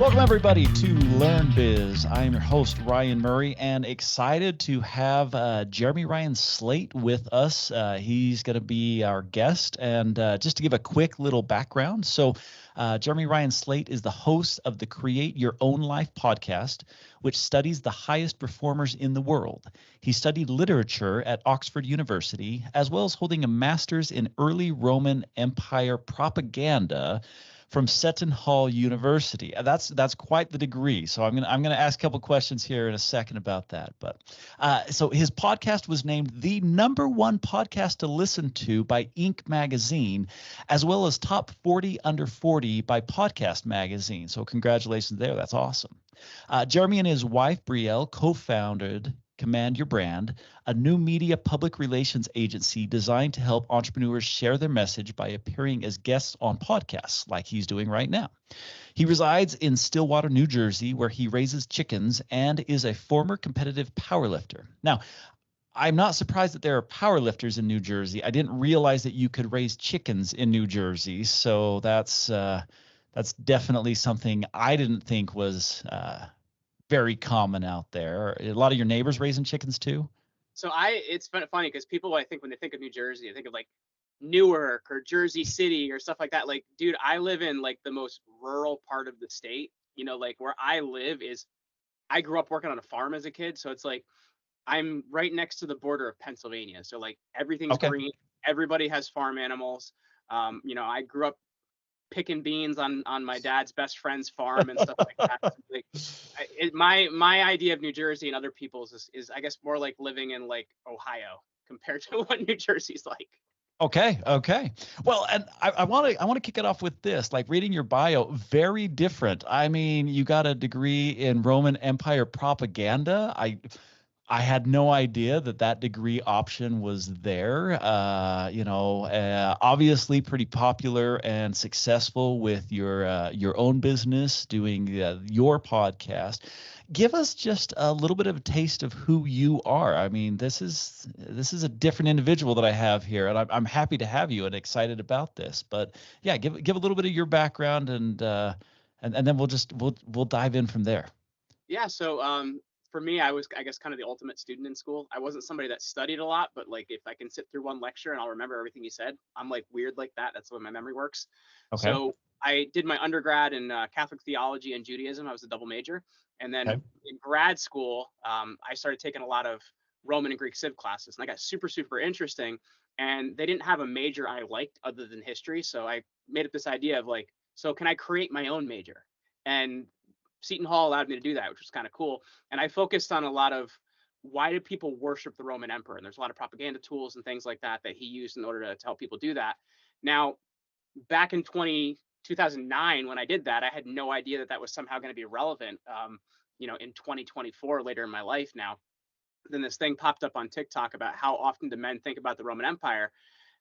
Welcome, everybody, to Learn Biz. I am your host, Ryan Murray, and excited to have Jeremy Ryan Slate with us. He's going to be our guest. And just to give a quick little background, Jeremy Ryan Slate is the host of the Create Your Own Life podcast, which studies the highest performers in the world. He studied literature at Oxford University, as well as holding a master's in early Roman Empire propaganda from Seton Hall University. That's quite the degree. So I'm gonna ask a couple questions here in a second about that. But so his podcast was named the #1 podcast to listen to by Inc. magazine, as well as top 40 under 40 by Podcast magazine. So congratulations there. That's awesome. Jeremy and his wife Brielle co-founded Command Your Brand, a new media public relations agency designed to help entrepreneurs share their message by appearing as guests on podcasts like he's doing right now. He resides in Stillwater, New Jersey, where he raises chickens and is a former competitive powerlifter. Now, I'm not surprised that there are powerlifters in New Jersey. I didn't realize that you could raise chickens in New Jersey, so that's definitely something I didn't think was very common out there. A lot of your neighbors raising chickens too? So it's funny because people, I think when they think of New Jersey, I think of like Newark or Jersey City or stuff like that. Like, dude, I live in like the most rural part of the state. You know, like where I live I grew up working on a farm as a kid. So it's like, I'm right next to the border of Pennsylvania. So like everything's green. Everybody has farm animals. I grew up picking beans on my dad's best friend's farm and stuff like that. Like, my idea of New Jersey and other people's is I guess more like living in like Ohio compared to what New Jersey's like. Okay. Well, and I want to kick it off with this, like reading your bio, very different. I mean, you got a degree in Roman Empire propaganda. I had no idea that degree option was there. Obviously pretty popular and successful with your own business, doing your podcast. Give us just a little bit of a taste of who you are. I mean, this is a different individual that I have here, and I'm happy to have you and excited about this. But yeah, give a little bit of your background, and then we'll dive in from there. Yeah. So for me, I was, I guess, kind of the ultimate student in school. I wasn't somebody that studied a lot, but like if I can sit through one lecture and I'll remember everything you said, I'm like weird like that. That's the way my memory works. Okay. So I did my undergrad in Catholic theology and Judaism. I was a double major. And then in grad school, I started taking a lot of Roman and Greek civ classes, and I got super, super interesting. And they didn't have a major I liked other than history. So I made up this idea of like, so can I create my own major? And Seton Hall allowed me to do that, which was kind of cool. And I focused on a lot of why do people worship the Roman emperor? And there's a lot of propaganda tools and things like that he used in order to help people do that. Now, back in 2009, when I did that, I had no idea that was somehow going to be relevant, in 2024, later in my life now. Then this thing popped up on TikTok about how often do men think about the Roman Empire.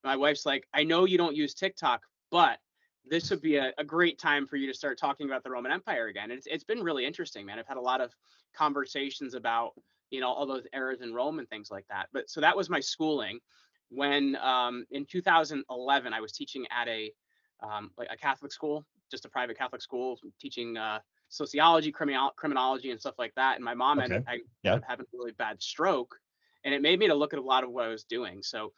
My wife's like, I know you don't use TikTok, but this would be a great time for you to start talking about the Roman Empire again. And it's been really interesting, man. I've had a lot of conversations about, all those eras in Rome and things like that. But so that was my schooling. When in 2011, I was teaching at a Catholic school, just a private Catholic school, teaching sociology, criminology, and stuff like that. And my mom ended up having a really bad stroke, and it made me to look at a lot of what I was doing. So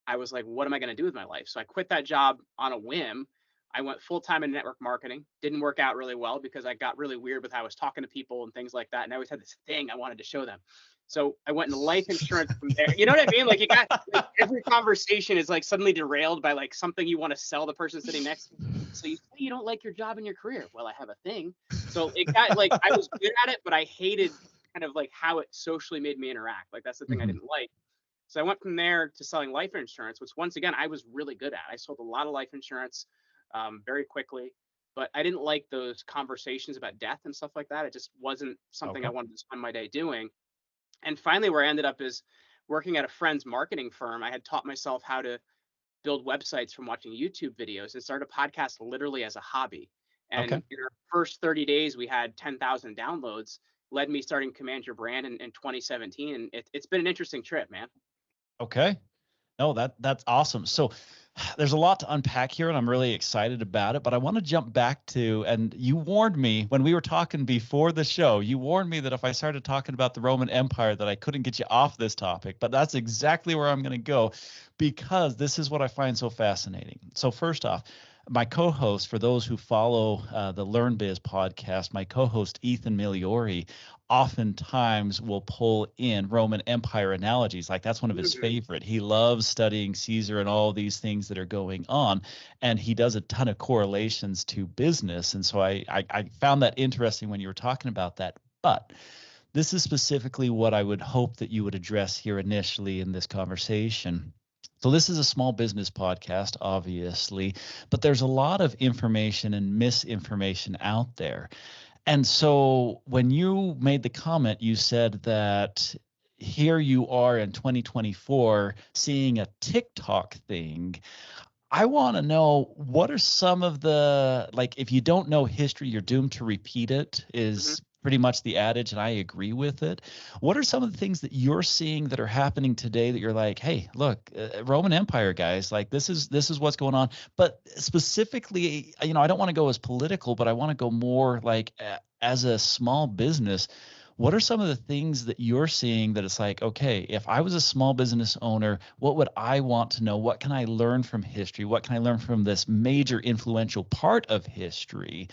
I was like, what am I going to do with my life? So I quit that job on a whim. I went full-time in network marketing. Didn't work out really well because I got really weird with how I was talking to people and things like that. And I always had this thing I wanted to show them. So I went into life insurance from there. You know what I mean? Like every conversation is like suddenly derailed by like something you want to sell the person sitting next to you. So you say you don't like your job and your career. Well, I have a thing. So it got like, I was good at it, but I hated kind of like how it socially made me interact. Like that's the thing I didn't like. So I went from there to selling life insurance, which once again, I was really good at. I sold a lot of life insurance very quickly, but I didn't like those conversations about death and stuff like that. It just wasn't something I wanted to spend my day doing. And finally, where I ended up is working at a friend's marketing firm. I had taught myself how to build websites from watching YouTube videos and started a podcast literally as a hobby. And in our first 30 days, we had 10,000 downloads, led me starting Command Your Brand in 2017. And it's been an interesting trip, man. Okay. No, that's awesome. So There's a lot to unpack here, and I'm really excited about it. But I want to jump back to, and you warned me when we were talking before the show, you warned me that if I started talking about the Roman Empire, that I couldn't get you off this topic. But that's exactly where I'm going to go, because this is what I find so fascinating. So first off, my co-host, for those who follow the Learn Biz podcast, my co-host Ethan Migliori oftentimes will pull in Roman Empire analogies. Like that's one of his favorite. He loves studying Caesar and all these things that are going on, and he does a ton of correlations to business. And so I found that interesting when you were talking about that. But this is specifically what I would hope that you would address here initially in this conversation. So this is a small business podcast, obviously, but there's a lot of information and misinformation out there. And so when you made the comment, you said that here you are in 2024 seeing a TikTok thing. I want to know, what are some of the, like, if you don't know history, you're doomed to repeat it, is pretty much the adage, and I agree with it. What are some of the things that you're seeing that are happening today that you're like, hey, look, Roman Empire, guys, like this is what's going on? But specifically, I don't want to go as political, but I want to go more like as a small business. What are some of the things that you're seeing that it's like, okay, if I was a small business owner, what would I want to know? What can I learn from history? What can I learn from this major influential part of history?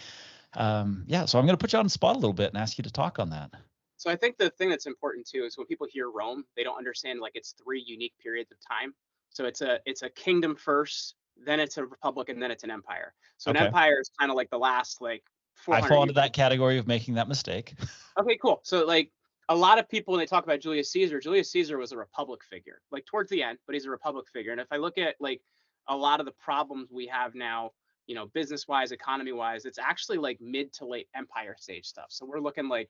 So I'm going to put you on the spot a little bit and ask you to talk on that. So I think the thing that's important too is when people hear Rome, they don't understand like it's three unique periods of time. So it's a kingdom first, then it's a republic, and then it's an empire. So an empire is kind of like the last like 400 I fall into years. that category of making that mistake. Okay, cool. So like a lot of people when they talk about Julius Caesar was a republic figure, like towards the end, but he's a republic figure. And if I look at like a lot of the problems we have now, business wise, economy wise, it's actually like mid to late empire stage stuff. So we're looking like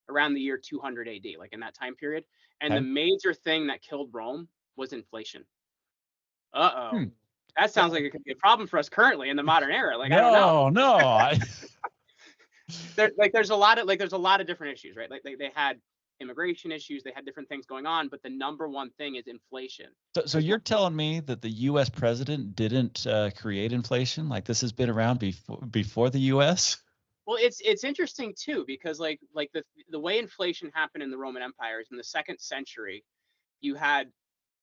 around the year 200 AD, like in that time period. And the major thing that killed Rome was inflation. That sounds like it could be a problem for us currently in the modern era. Like, I don't know. There's a lot of different issues, right? Like they had immigration issues, they had different things going on, but the number one thing is inflation. So you're telling me that the U.S. president didn't create inflation? Like this has been around before the U.S.? Well, it's interesting too, because like the way inflation happened in the Roman Empire is in the 2nd century, you had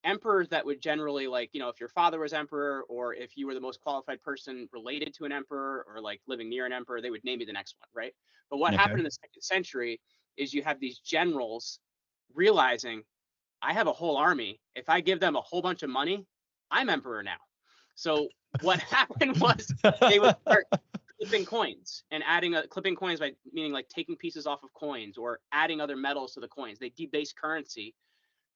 emperors that would generally, like, if your father was emperor, or if you were the most qualified person related to an emperor or like living near an emperor, they would name you the next one, right? But what happened in the 2nd century is you have these generals realizing, I have a whole army. If I give them a whole bunch of money, I'm emperor now. So what happened was they would start clipping coins and clipping coins by meaning like taking pieces off of coins or adding other metals to the coins. They debase currency.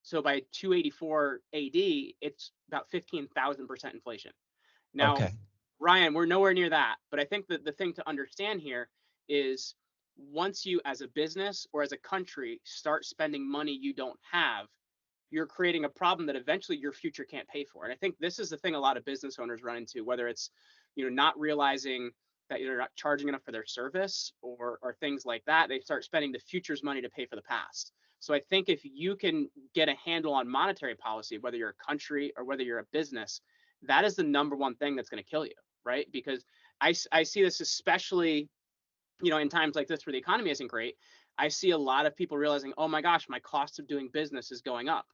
So by 284 AD, it's about 15,000% inflation. Now, Ryan, we're nowhere near that. But I think that the thing to understand here is once you as a business or as a country start spending money you don't have, you're creating a problem that eventually your future can't pay for. And I think this is the thing a lot of business owners run into, whether it's, not realizing that you're not charging enough for their service or things like that. They start spending the future's money to pay for the past. So I think if you can get a handle on monetary policy, whether you're a country or whether you're a business, that is the number one thing that's going to kill you, right? Because I see this especially, in times like this where the economy isn't great. I see a lot of people realizing, oh my gosh, my cost of doing business is going up.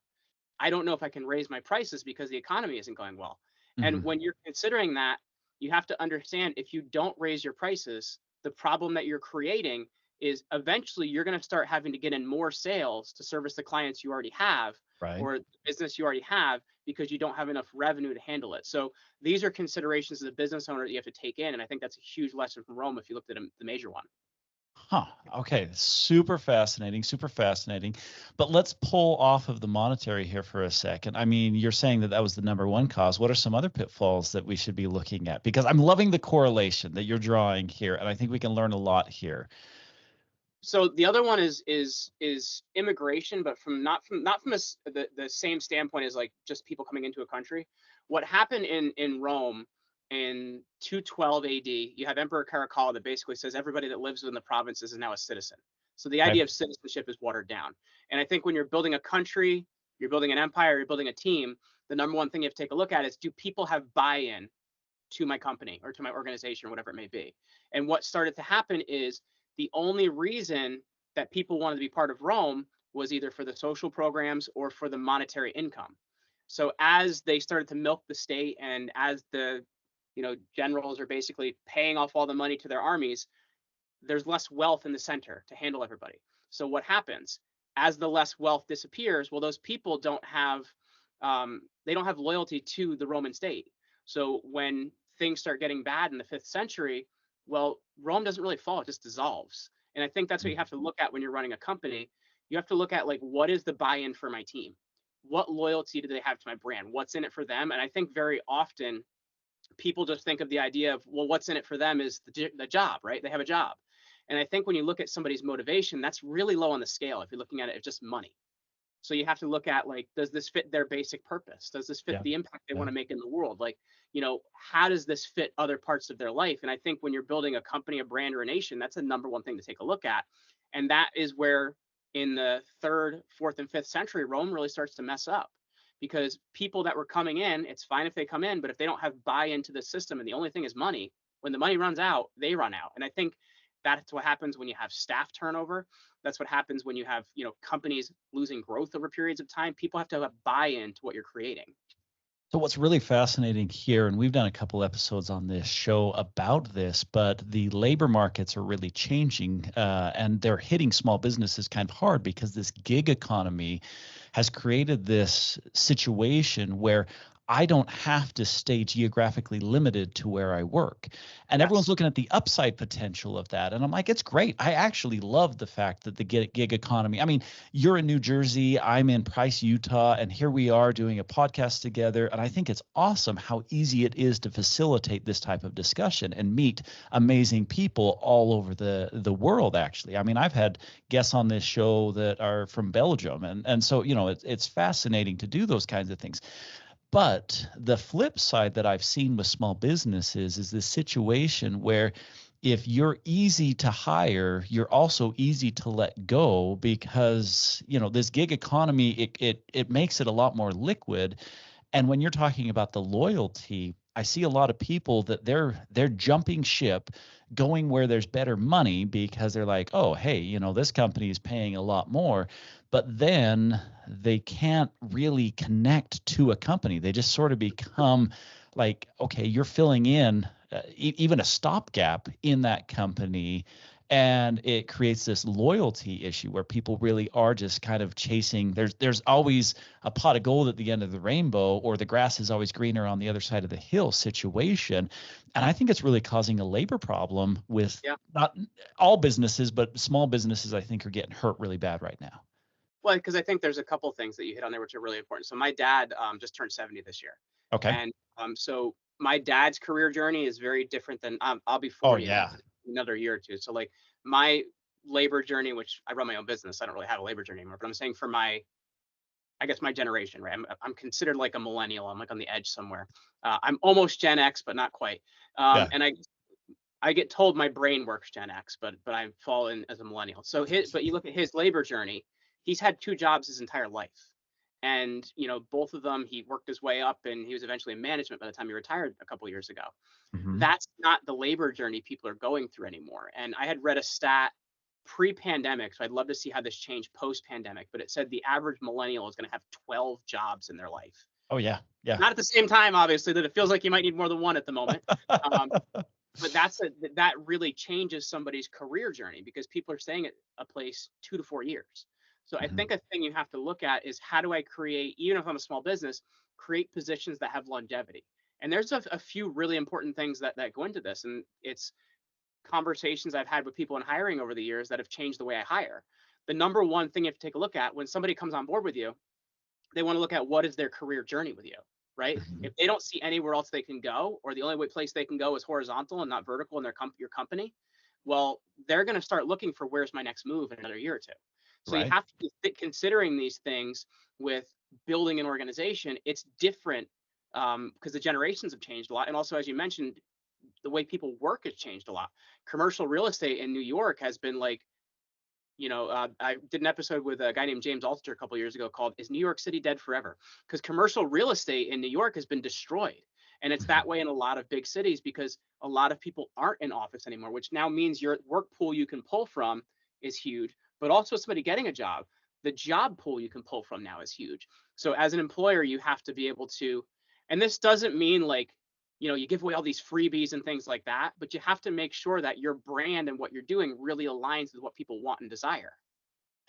I don't know if I can raise my prices because the economy isn't going well. And when you're considering that, you have to understand, if you don't raise your prices, the problem that you're creating is eventually you're going to start having to get in more sales to service the clients you already have, or the business you already have, because you don't have enough revenue to handle it. So these are considerations as a business owner that you have to take in. And I think that's a huge lesson from Rome if you looked at the major one. Okay. Super fascinating. But let's pull off of the monetary here for a second. I mean, you're saying that was the number one cause. What are some other pitfalls that we should be looking at? Because I'm loving the correlation that you're drawing here, and I think we can learn a lot here. So the other one is immigration, but not from the same standpoint as like just people coming into a country. What happened in Rome in 212 AD, you have Emperor Caracalla that basically says everybody that lives within the provinces is now a citizen. So the idea of citizenship is watered down. And I think when you're building a country, you're building an empire, you're building a team, the number one thing you have to take a look at is, do people have buy-in to my company or to my organization or whatever it may be? And what started to happen is the only reason that people wanted to be part of Rome was either for the social programs or for the monetary income. So as they started to milk the state, and as the generals are basically paying off all the money to their armies, there's less wealth in the center to handle everybody. So what happens as the less wealth disappears? Well, those people don't have loyalty to the Roman state. So when things start getting bad in the 5th century, well, Rome doesn't really fall, it just dissolves. And I think that's what you have to look at when you're running a company. You have to look at, like, what is the buy-in for my team? What loyalty do they have to my brand? What's in it for them? And I think very often people just think of the idea of, well, what's in it for them is the job, right? They have a job. And I think when you look at somebody's motivation, that's really low on the scale if you're looking at it as just money. So you have to look at, like, does this fit their basic purpose? Does this fit the impact they want to make in the world? Like, how does this fit other parts of their life? And I think when you're building a company, a brand, or a nation, that's the number one thing to take a look at. And that is where in the 3rd, 4th, and 5th century, Rome really starts to mess up, because people that were coming in, it's fine if they come in, but if they don't have buy-in to the system, and the only thing is money, when the money runs out, they run out. And I think that's what happens when you have staff turnover. That's what happens when you have, companies losing growth over periods of time. People have to have buy-in to what you're creating. So what's really fascinating here, and we've done a couple episodes on this show about this, but the labor markets are really changing, and they're hitting small businesses kind of hard, because this gig economy has created this situation where I don't have to stay geographically limited to where I work. And everyone's looking at the upside potential of that. And I'm like, it's great. I actually love the fact that the gig economy, I mean, you're in New Jersey, I'm in Price, Utah, and here we are doing a podcast together. And I think it's awesome how easy it is to facilitate this type of discussion and meet amazing people all over the world, actually. I mean, I've had guests on this show that are from Belgium. And so, it's fascinating to do those kinds of things. But the flip side that I've seen with small businesses is this situation where if you're easy to hire, you're also easy to let go, because, this gig economy, it makes it a lot more liquid. And when you're talking about the loyalty, I see a lot of people that they're jumping ship, going where there's better money, because they're like, oh, hey, this company is paying a lot more. But then they can't really connect to a company. They just sort of become like, okay, you're filling in even a stopgap in that company. And it creates this loyalty issue where people really are just kind of chasing. There's always a pot of gold at the end of the rainbow, or the grass is always greener on the other side of the hill situation. And I think it's really causing a labor problem with not all businesses, but small businesses, I think, are getting hurt really bad right now. Well, because I think there's a couple things that you hit on there which are really important. So my dad just turned 70 this year. Okay. And so my dad's career journey is very different than I'll be 40 in another year or two. So, like, my labor journey, which I run my own business, I don't really have a labor journey anymore, but I'm saying for my generation, right? I'm considered like a millennial. I'm like on the edge somewhere. I'm almost Gen X, but not quite. And I get told my brain works Gen X, but I fall in as a millennial. So but you look at his labor journey, he's had 2 jobs his entire life. And, both of them, he worked his way up, and he was eventually in management by the time he retired a couple of years ago. Mm-hmm. That's not the labor journey people are going through anymore. And I had read a stat pre-pandemic, so I'd love to see how this changed post-pandemic, but it said the average millennial is going to have 12 jobs in their life. Oh, yeah. Yeah. Not at the same time, obviously, that it feels like you might need more than one at the moment. But that really changes somebody's career journey, because people are staying at a place 2 to 4 years. So I think a thing you have to look at is, how do I create, even if I'm a small business, create positions that have longevity? And there's a few really important things that go into this. And it's conversations I've had with people in hiring over the years that have changed the way I hire. The number one thing you have to take a look at when somebody comes on board with you, they want to look at what is their career journey with you, right? Mm-hmm. If they don't see anywhere else they can go, or the only place they can go is horizontal and not vertical in your company, well, they're going to start looking for, where's my next move in another year or two. So you have to be considering these things with building an organization. It's different because the generations have changed a lot. And also, as you mentioned, the way people work has changed a lot. Commercial real estate in New York has been like, I did an episode with a guy named James Altucher a couple years ago called "Is New York City Dead Forever?" Because commercial real estate in New York has been destroyed. And it's that way in a lot of big cities because a lot of people aren't in office anymore, which now means your work pool you can pull from is huge, but also somebody getting a job, the job pool you can pull from now is huge. So as an employer, you have to be able to, and this doesn't mean like, you give away all these freebies and things like that, but you have to make sure that your brand and what you're doing really aligns with what people want and desire.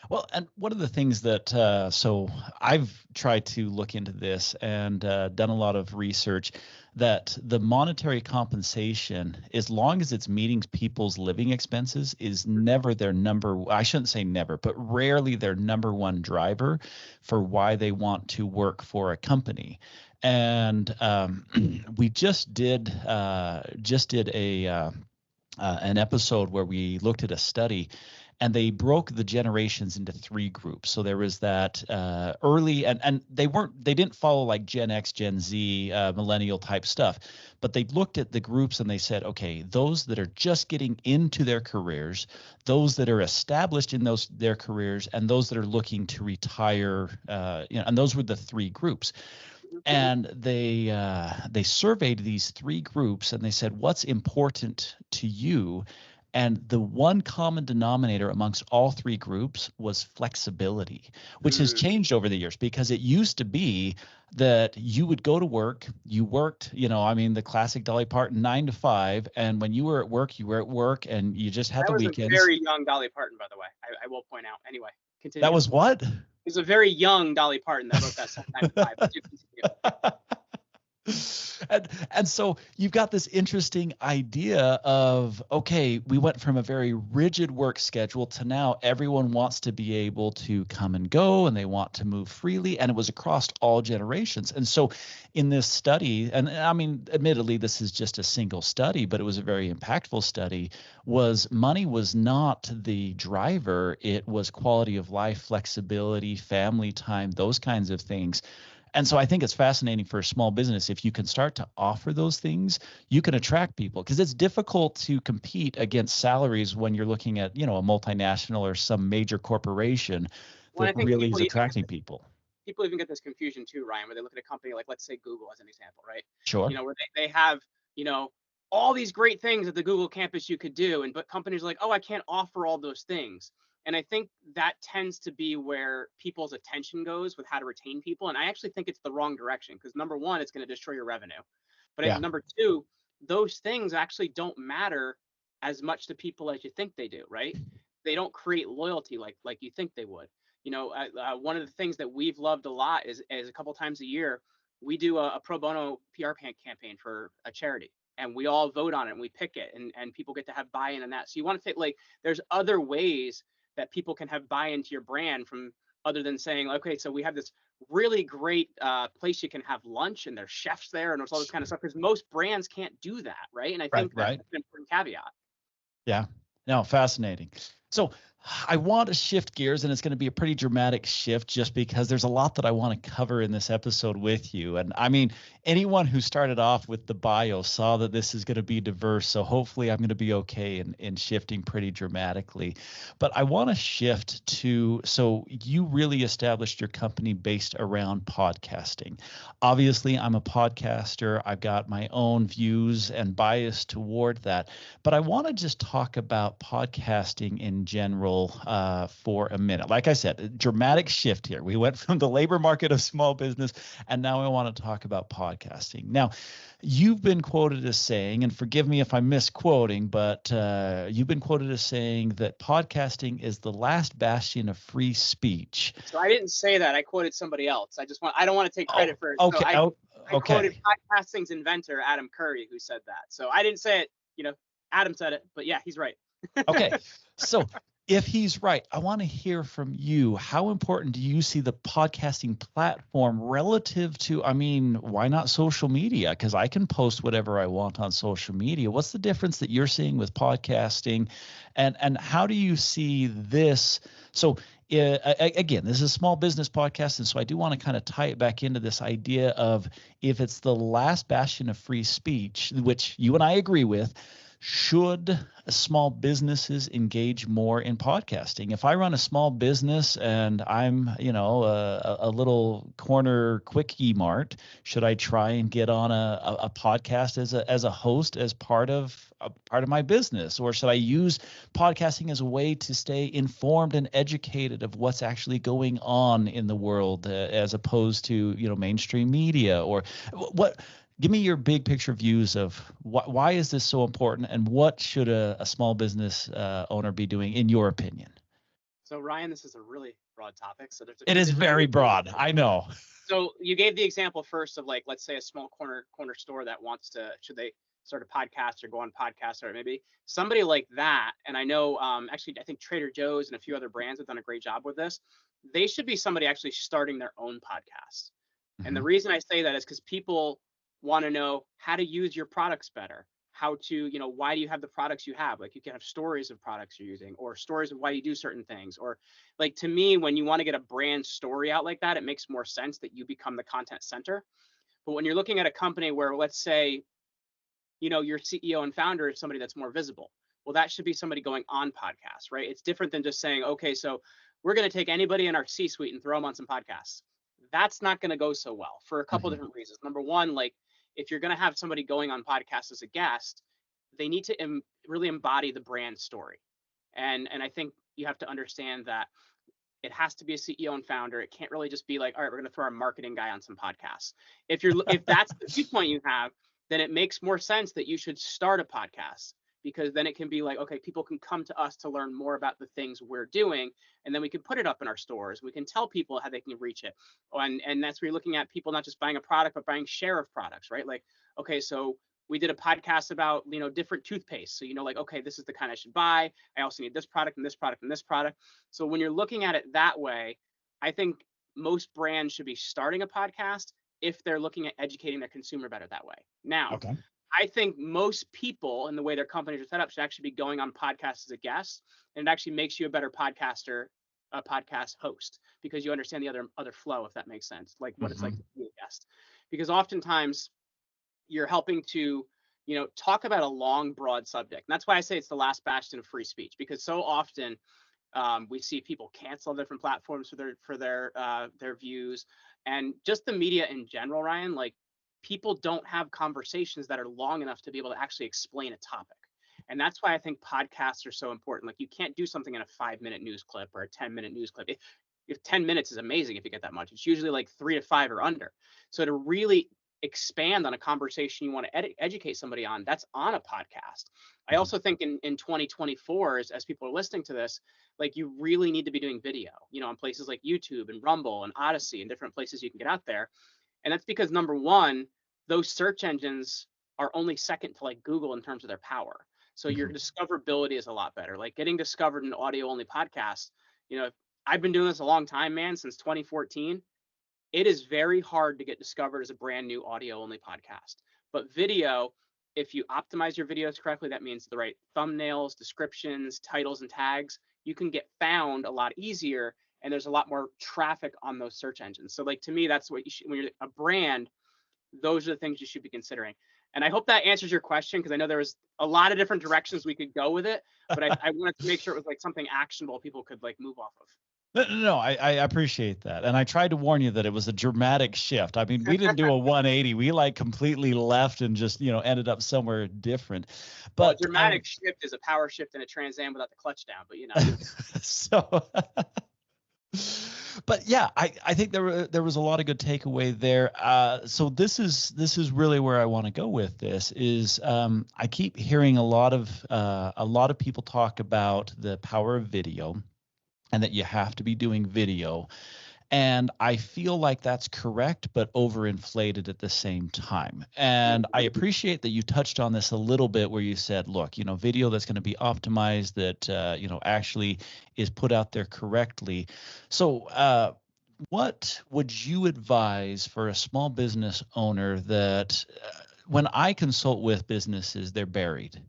Well, and one of the things that, so I've tried to look into this and done a lot of research that the monetary compensation, as long as it's meeting people's living expenses, is never their I shouldn't say never, but rarely their number one driver for why they want to work for a company. And we just did an episode where we looked at a study, and they broke the generations into three groups. So there was that early, and they didn't follow like Gen X, Gen Z, millennial type stuff, but they looked at the groups and they said, okay, those that are just getting into their careers, those that are established in their careers, and those that are looking to retire, and those were the three groups. And they surveyed these three groups and they said, what's important to you? And the one common denominator amongst all three groups was flexibility, which has changed over the years, because it used to be that you would go to work, you worked, the classic Dolly Parton 9 to 5. And when you were at work, you were at work and you just had the weekends. That was a very young Dolly Parton, by the way. I will point out. Anyway, continue. That was what? It was a very young Dolly Parton that wrote that song 9 to 5. But you continue. And so you've got this interesting idea of, okay, we went from a very rigid work schedule to now everyone wants to be able to come and go and they want to move freely. And it was across all generations. And so in this study, and I mean, admittedly, this is just a single study, but it was a very impactful study, was money was not the driver. It was quality of life, flexibility, family time, those kinds of things. And so I think it's fascinating for a small business. If you can start to offer those things, you can attract people, because it's difficult to compete against salaries when you're looking at, a multinational or some major corporation that really is attracting people. People even get this confusion too, Ryan, where they look at a company like, let's say Google as an example, right? Sure. Where they have, all these great things at the Google campus you could do. But companies are like, oh, I can't offer all those things. And I think that tends to be where people's attention goes with how to retain people. And I actually think it's the wrong direction, because number one, it's going to destroy your revenue. But number two, those things actually don't matter as much to people as you think they do, right? They don't create loyalty like you think they would. One of the things that we've loved a lot is a couple times a year, we do a pro bono PR campaign for a charity. And we all vote on it and we pick it, and people get to have buy-in on that. So you want to think like there's other ways that people can have buy-in to your brand from other than saying, okay, so we have this really great place you can have lunch and there's chefs there and there's all this kind of stuff, because most brands can't do that, right? And I think that's an important caveat. Yeah, no, fascinating. So I want to shift gears, and it's going to be a pretty dramatic shift just because there's a lot that I want to cover in this episode with you. And I mean, anyone who started off with the bio saw that this is going to be diverse. So hopefully I'm going to be okay in shifting pretty dramatically. But I want to shift to, so you really established your company based around podcasting. Obviously, I'm a podcaster. I've got my own views and bias toward that. But I want to just talk about podcasting in general for a minute. Like I said, a dramatic shift here. We went from the labor market of small business, and now I want to talk about podcasting. Now, you've been quoted as saying, and forgive me if I'm misquoting, but you've been quoted as saying that podcasting is the last bastion of free speech. So I didn't say that. I quoted somebody else. I don't want to take credit for it. Okay. So I quoted podcasting's inventor, Adam Curry, who said that. So I didn't say it. Adam said it, but yeah, he's right. Okay. So if he's right, I want to hear from you. How important do you see the podcasting platform relative to, why not social media? Because I can post whatever I want on social media. What's the difference that you're seeing with podcasting? And how do you see this? So again, this is a small business podcast, and so I do want to kind of tie it back into this idea of, if it's the last bastion of free speech, which you and I agree with, should small businesses engage more in podcasting? If I run a small business and I'm, a little corner quickie mart, should I try and get on a podcast as a host as part of my business, or should I use podcasting as a way to stay informed and educated of what's actually going on in the world, as opposed to mainstream media? Or what? Give me your big picture views of why is this so important, and what should a small business owner be doing, in your opinion? So Ryan, this is a really broad topic. So It is very broad. I know. So you gave the example first of, like, let's say a small corner store that wants to, should they start a podcast or go on podcast, or maybe somebody like that. And I know, actually, I think Trader Joe's and a few other brands have done a great job with this. They should be somebody actually starting their own podcast. Mm-hmm. And the reason I say that is because people want to know how to use your products better, how to, why do you have the products you have? Like, you can have stories of products you're using, or stories of why you do certain things. Or, like, to me, when you want to get a brand story out like that, it makes more sense that you become the content center. But when you're looking at a company where, let's say, your CEO and founder is somebody that's more visible, well, that should be somebody going on podcasts, right? It's different than just saying, okay, so we're going to take anybody in our C-suite and throw them on some podcasts. That's not going to go so well for a couple different reasons. Number one, like, if you're going to have somebody going on podcasts as a guest, they need to really embody the brand story. And I think you have to understand that it has to be a CEO and founder. It can't really just be like, all right, we're going to throw our marketing guy on some podcasts. If that's the viewpoint you have, then it makes more sense that you should start a podcast, because then it can be like, okay, people can come to us to learn more about the things we're doing, and then we can put it up in our stores. We can tell people how they can reach it. And that's where you're looking at people not just buying a product, but buying share of products, right? Like, okay, so we did a podcast about, different toothpaste. So, like, okay, this is the kind I should buy. I also need this product and this product and this product. So when you're looking at it that way, I think most brands should be starting a podcast if they're looking at educating their consumer better that way. Now, okay, I think most people, in the way their companies are set up, should actually be going on podcasts as a guest, and it actually makes you a better podcaster, a podcast host, because you understand the other flow, if that makes sense, like what it's like to be a guest. Because oftentimes you're helping to, talk about a long, broad subject. And that's why I say it's the last bastion of free speech, because so often we see people cancel different platforms for their views, and just the media in general, Ryan, like, people don't have conversations that are long enough to be able to actually explain a topic. And that's why I think podcasts are so important. Like, you can't do something in a 5-minute news clip or a 10-minute news clip. If 10 minutes is amazing, if you get that much, it's usually like 3 to 5 or under. So to really expand on a conversation you want to educate somebody on, that's on a podcast. I also think in 2024, as people are listening to this, like, you really need to be doing video, on places like YouTube and Rumble and Odyssey and different places you can get out there. And that's because, number one, those search engines are only second to, like, Google in terms of their power. So your discoverability is a lot better. Like, getting discovered in audio only podcasts, I've been doing this a long time, man, since 2014. It is very hard to get discovered as a brand new audio only podcast. But video, if you optimize your videos correctly, that means the right thumbnails, descriptions, titles, and tags, you can get found a lot easier, and there's a lot more traffic on those search engines. So, like, to me, that's what you should, when you're a brand, those are the things you should be considering. And I hope that answers your question, because I know there was a lot of different directions we could go with it, but I wanted to make sure it was like something actionable people could, like, move off of. No, I appreciate that. And I tried to warn you that it was a dramatic shift. I mean, we didn't do a 180. We, like, completely left and just, ended up somewhere different. But a dramatic shift is a power shift and a Trans Am without the clutch down, but So, but yeah, I think there was a lot of good takeaway there. So this is really where I want to go with this is, I keep hearing a lot of people talk about the power of video, and that you have to be doing video. And I feel like that's correct, but overinflated at the same time. And I appreciate that you touched on this a little bit, where you said, look, video that's going to be optimized, that, actually is put out there correctly. So what would you advise for a small business owner that when I consult with businesses, they're buried?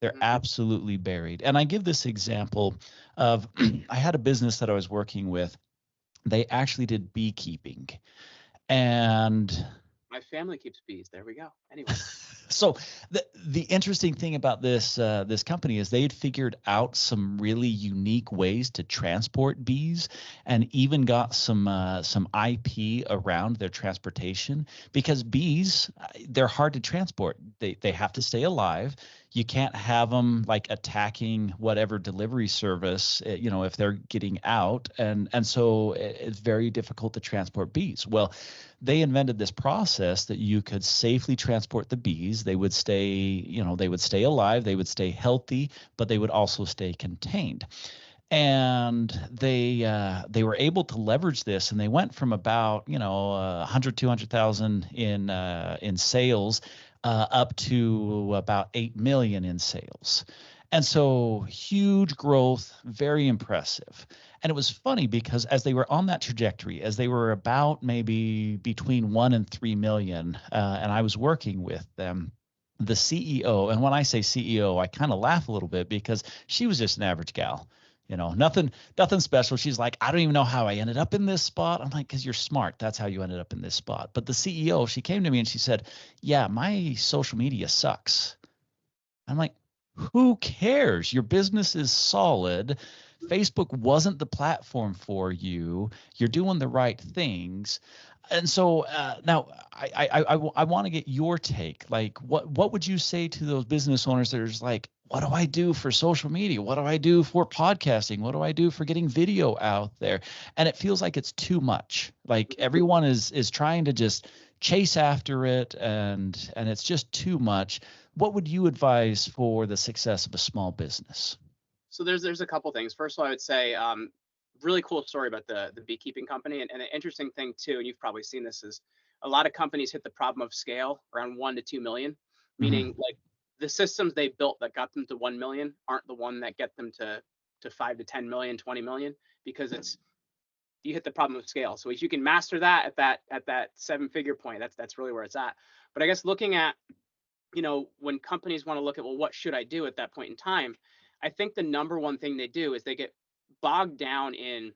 They're absolutely buried. And I give this example of I had a business that I was working with. They actually did beekeeping. And my family keeps bees. There we go. Anyway. So the interesting thing about this company is they had figured out some really unique ways to transport bees, and even got some IP around their transportation, because bees, they're hard to transport. They have to stay alive. You can't have them like attacking whatever delivery service, if they're getting out, and so it's very difficult to transport bees. Well, they invented this process that you could safely transport the bees. They would stay alive, they would stay healthy, but they would also stay contained. And they were able to leverage this, and they went from about 100 200,000 in sales, up to about 8 million in sales. And so huge growth, very impressive. And it was funny because as they were on that trajectory, as they were about maybe between 1 and 3 million, and I was working with them, the CEO, and when I say CEO, I kind of laugh a little bit because she was just an average gal. Nothing special. She's like, I don't even know how I ended up in this spot. I'm like, because you're smart. That's how you ended up in this spot. But the CEO, she came to me and she said, yeah, my social media sucks. I'm like, who cares? Your business is solid. Facebook wasn't the platform for you. You're doing the right things. And so now I want to get your take. Like, what would you say to those business owners that are just like, what do I do for social media? What do I do for podcasting? What do I do for getting video out there? And it feels like it's too much. Like everyone is trying to just chase after it, and it's just too much. What would you advise for the success of a small business? So there's a couple things. First of all, I would say really cool story about the beekeeping company, and the interesting thing too, and you've probably seen this, is a lot of companies hit the problem of scale around 1 to 2 million, meaning Mm-hmm. like the systems they built that got them to 1 million aren't the one that get them to 5 to 10 million, 20 million, because it's you hit the problem of scale. So if you can master that at that 7-figure point, that's really where it's at. But I guess looking at, when companies want to look at, well, what should I do at that point in time? I think the number one thing they do is they get bogged down in,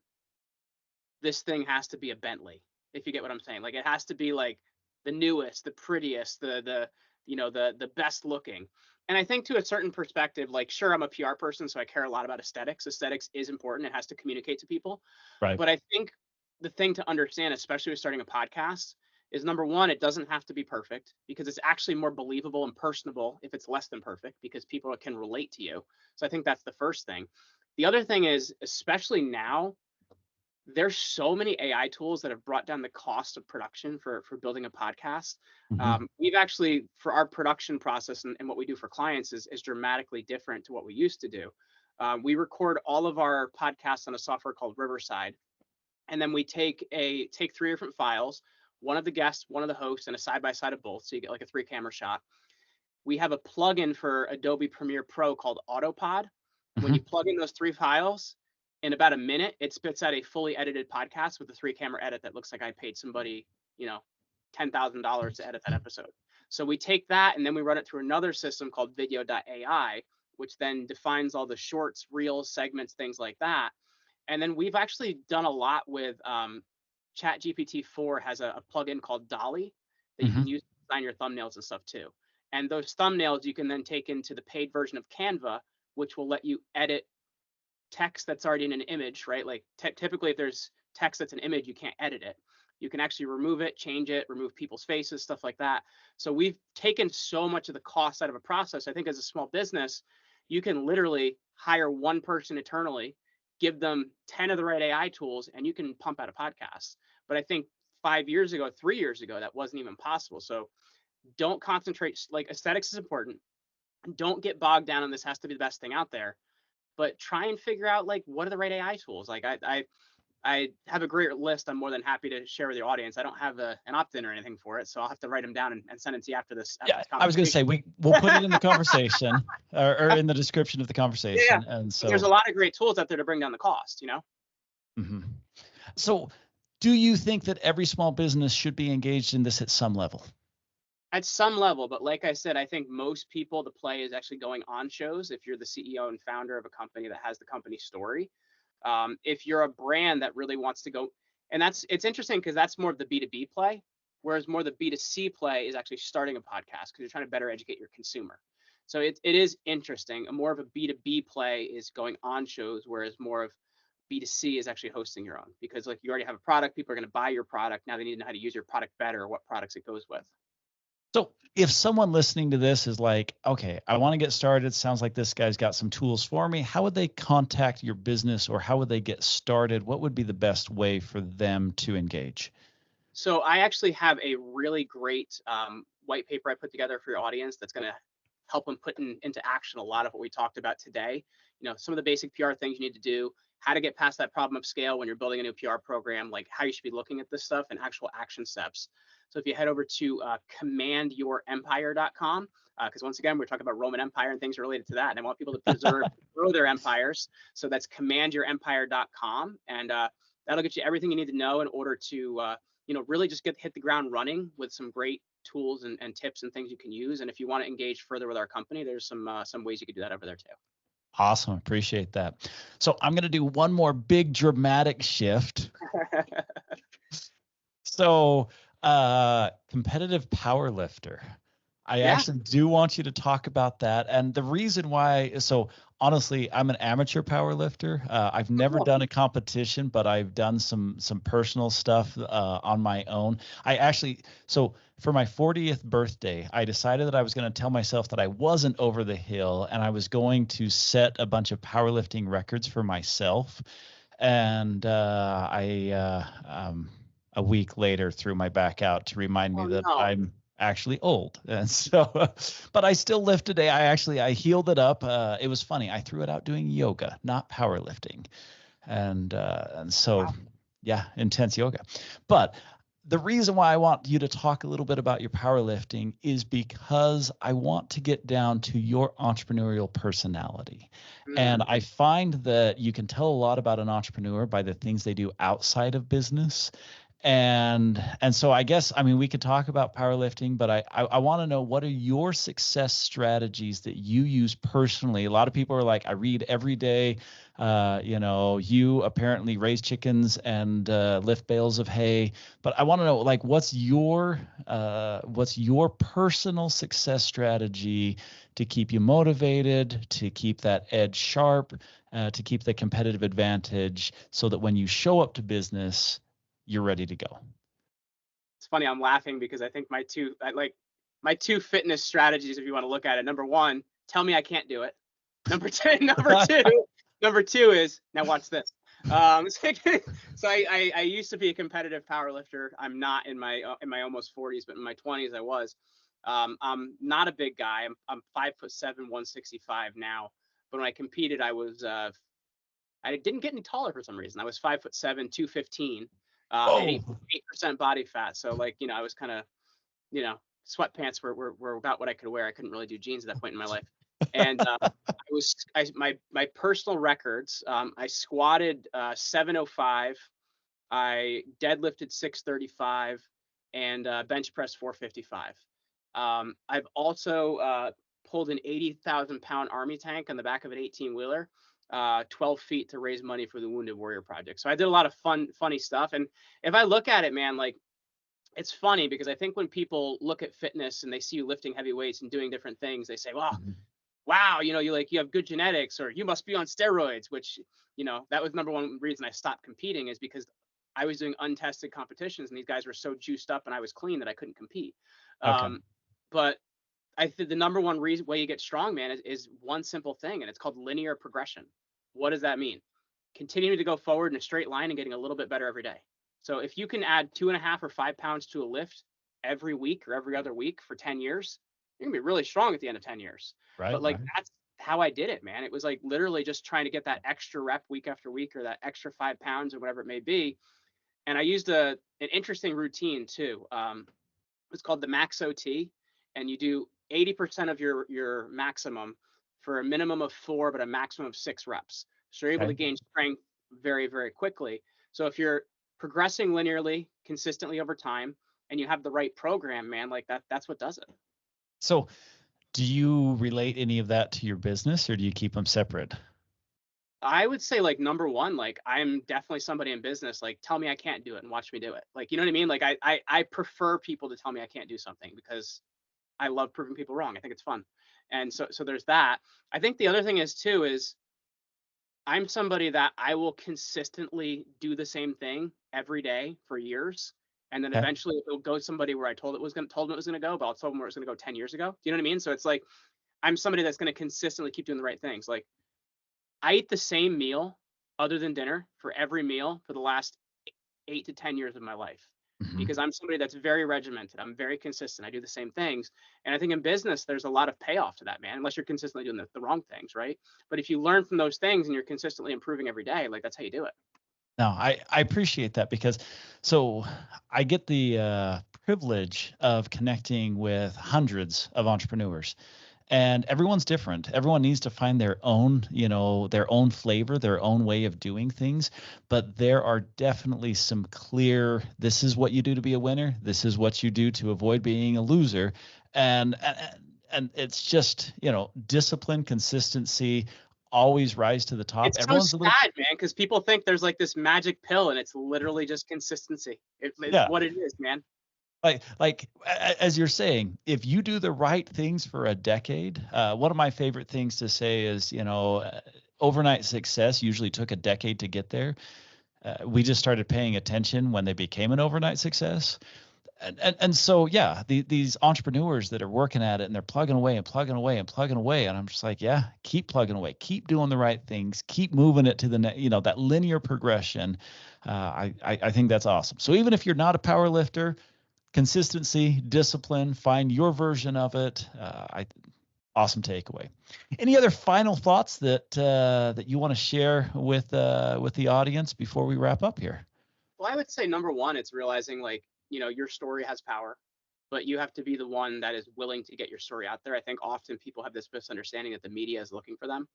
this thing has to be a Bentley, if you get what I'm saying. Like it has to be like the newest, the prettiest, the best looking. And I think to a certain perspective, like sure, I'm a PR person, so I care a lot about aesthetics. Aesthetics is important. It has to communicate to people. Right. But I think the thing to understand, especially with starting a podcast, is number one, it doesn't have to be perfect, because it's actually more believable and personable if it's less than perfect, because people can relate to you. So I think that's the first thing. The other thing is, especially now, there's so many AI tools that have brought down the cost of production for building a podcast. Mm-hmm. We've actually, for our production process and what we do for clients is dramatically different to what we used to do. We record all of our podcasts on a software called Riverside, and then we take 3 different files, one of the guests, one of the hosts, and a side by side of both, so you get like a 3-camera shot. We have a plugin for Adobe Premiere Pro called Autopod. When Mm-hmm. you plug in those 3 files, in about a minute, it spits out a fully edited podcast with a 3-camera edit that looks like I paid somebody, $10,000 to edit that episode. So we take that and then we run it through another system called video.ai, which then defines all the shorts, reels, segments, things like that. And then we've actually done a lot with ChatGPT 4 has a plugin called Dolly that you Mm-hmm. can use to design your thumbnails and stuff too. And those thumbnails you can then take into the paid version of Canva, which will let you edit text that's already in an image, right? Like typically if there's text that's an image, you can't edit it. You can actually remove it, change it, remove people's faces, stuff like that. So we've taken so much of the cost out of a process. I think as a small business, you can literally hire one person internally, give them 10 of the right AI tools, and you can pump out a podcast. But I think 5 years ago, 3 years ago, that wasn't even possible. So don't concentrate, like aesthetics is important. Don't get bogged down on this has to be the best thing out there, but try and figure out like what are the right AI tools. Like I have a great list. I'm more than happy to share with your audience. I don't have an opt-in or anything for it, so I'll have to write them down and send it to you after this Yeah, I was going to conversation. say we'll put it in the conversation, or in the description of the conversation, Yeah. and But there's a so. lot of great tools out there to bring down the cost. Mhm. So, do you think that every small business should be engaged in this at some level? At some level, but like I said, I think most people, the play is actually going on shows. If you're the CEO and founder of a company that has the company story, if you're a brand that really wants to go, and it's interesting because that's more of the B2B play. whereas more the B2C play is actually starting a podcast because you're trying to better educate your consumer. So it is interesting. More of a B2B play is going on shows, whereas more of B2C is actually hosting your own, because like you already have a product, people are going to buy your product. Now they need to know how to use your product better, or what products it goes with. So if someone listening to this is like, okay, I want to get started, sounds like this guy's got some tools for me, how would they contact your business, or how would they get started? What would be the best way for them to engage? So I actually have a really great white paper I put together for your audience that's going to help them put into action a lot of what we talked about today. Some of the basic PR things you need to do, how to get past that problem of scale when you're building a new PR program, like how you should be looking at this stuff, and actual action steps. So if you head over to commandyourempire.com, because once again, we're talking about Roman Empire and things related to that, and I want people to preserve, grow their empires. So that's commandyourempire.com, and that'll get you everything you need to know in order to really just hit the ground running with some great tools and tips and things you can use. And if you want to engage further with our company, there's some ways you could do that over there too. Awesome. Appreciate that. So I'm going to do one more big dramatic shift. So competitive powerlifter. I actually do want you to talk about that. And the reason why, so honestly, I'm an amateur powerlifter. I've never done a competition, but I've done some personal stuff on my own. So for my 40th birthday, I decided that I was going to tell myself that I wasn't over the hill, and I was going to set a bunch of powerlifting records for myself. And a week later threw my back out to remind me that I'm actually old. And so, but I still lift today. I healed it up. It was funny. I threw it out doing yoga, not powerlifting. And so, yeah, intense yoga. But the reason why I want you to talk a little bit about your powerlifting is because I want to get down to your entrepreneurial personality. And I find that you can tell a lot about an entrepreneur by the things they do outside of business. And so I guess, I mean, we could talk about powerlifting, but I want to know, what are your success strategies that you use personally? A lot of people are like, I read every day. You apparently raise chickens and lift bales of hay, but I want to know, like, what's your personal success strategy to keep you motivated, to keep that edge sharp, to keep the competitive advantage, so that when you show up to business, you're ready to go? It's funny, I'm laughing because I think my two fitness strategies, if you want to look at it. Number one, tell me I can't do it. Number two is, now watch this. So I used to be a competitive powerlifter. I'm not in my almost 40s, but in my 20s I was. I'm not a big guy. I'm 5'7", 165 now. But when I competed, I didn't get any taller for some reason. I was 5'7", 215. 8% body fat. So I was kind of, sweatpants were about what I could wear. I couldn't really do jeans at that point in my life. And my personal records, I squatted 705, I deadlifted 635, and bench press 455. I've also pulled an 80,000 pound army tank on the back of an 18-wheeler. 12 feet to raise money for the Wounded Warrior Project. So I did a lot of funny stuff. And if I look at it, man, like, it's funny because I think when people look at fitness and they see you lifting heavy weights and doing different things, they say, well, wow, you have good genetics, or you must be on steroids, which, that was number one reason I stopped competing, is because I was doing untested competitions and these guys were so juiced up and I was clean that I couldn't compete. But I think the number one way you get strong, man, is one simple thing, and it's called linear progression. What does that mean? Continuing to go forward in a straight line and getting a little bit better every day. So if you can add 2.5 or 5 pounds to a lift every week or every other week for 10 years, you're gonna be really strong at the end of 10 years. Right. But that's how I did it, man. It was like literally just trying to get that extra rep week after week, or that extra 5 pounds or whatever it may be. And I used an interesting routine too. It's called the Max OT, and you do 80% of your maximum for a minimum of 4, but a maximum of 6 reps. So you're able to gain strength very, very quickly. So if you're progressing linearly, consistently over time, and you have the right program, man, like that's what does it. So do you relate any of that to your business, or do you keep them separate? I would say like number one, like I'm definitely somebody in business, like tell me I can't do it and watch me do it. Like, you know what I mean? Like I prefer people to tell me I can't do something because I love proving people wrong. I think it's fun. And so there's that. I think the other thing is too is I'm somebody that I will consistently do the same thing every day for years. And then Okay. eventually it'll go somebody where I told them it was gonna go, but I'll tell them where it's gonna go 10 years ago. Do you know what I mean? So it's like I'm somebody that's gonna consistently keep doing the right things. Like I eat the same meal other than dinner for every meal for the last 8 to 10 years of my life Mhm. because I'm somebody that's very regimented. I'm very consistent. I do the same things. And I think in business, there's a lot of payoff to that, man, unless you're consistently doing the wrong things, right? But if you learn from those things and you're consistently improving every day, like that's how you do it. No, I appreciate that because so I get the privilege of connecting with hundreds of entrepreneurs, and everyone's different. Everyone needs to find their own, their own flavor, their own way of doing things. But there are definitely some clear, this is what you do to be a winner. This is what you do to avoid being a loser. And it's just, discipline, consistency, always rise to the top. It's so Everyone's a little, sad, man, because people think there's like this magic pill and it's literally just consistency. It's yeah. what it is, man. As you're saying, if you do the right things for a decade, one of my favorite things to say is, overnight success usually took a decade to get there. We just started paying attention when they became an overnight success. And so, yeah, these entrepreneurs that are working at it and they're plugging away and plugging away and plugging away. And I'm just like, yeah, keep plugging away, keep doing the right things, keep moving it to the next, that linear progression. I think that's awesome. So even if you're not a power lifter, consistency, discipline, find your version of it. Awesome takeaway. Any other final thoughts that you want to share with the audience before we wrap up here? Well, I would say number one, it's realizing like, your story has power, but you have to be the one that is willing to get your story out there. I think often people have this misunderstanding that the media is looking for them.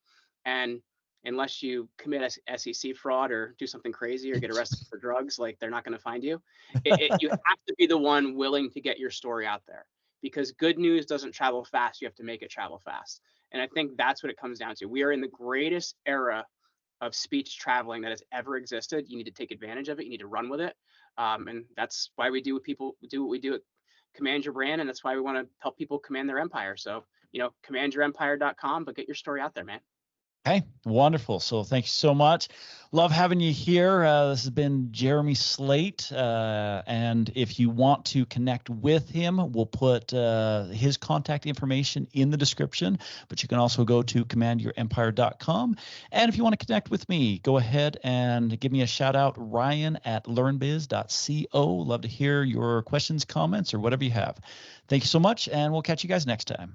And unless you commit SEC fraud or do something crazy or get arrested for drugs, like they're not going to find you. You have to be the one willing to get your story out there because good news doesn't travel fast. You have to make it travel fast. And I think that's what it comes down to. We are in the greatest era of speech traveling that has ever existed. You need to take advantage of it. You need to run with it. And that's why we do what we do at Command Your Brand. And that's why we want to help people command their empire. So, commandyourempire.com, but get your story out there, man. Okay, wonderful. So thank you so much. Love having you here. This has been Jeremy Slate. And if you want to connect with him, we'll put his contact information in the description, but you can also go to commandyourempire.com. And if you want to connect with me, go ahead and give me a shout out, ryan@learnbiz.co. Love to hear your questions, comments, or whatever you have. Thank you so much, and we'll catch you guys next time.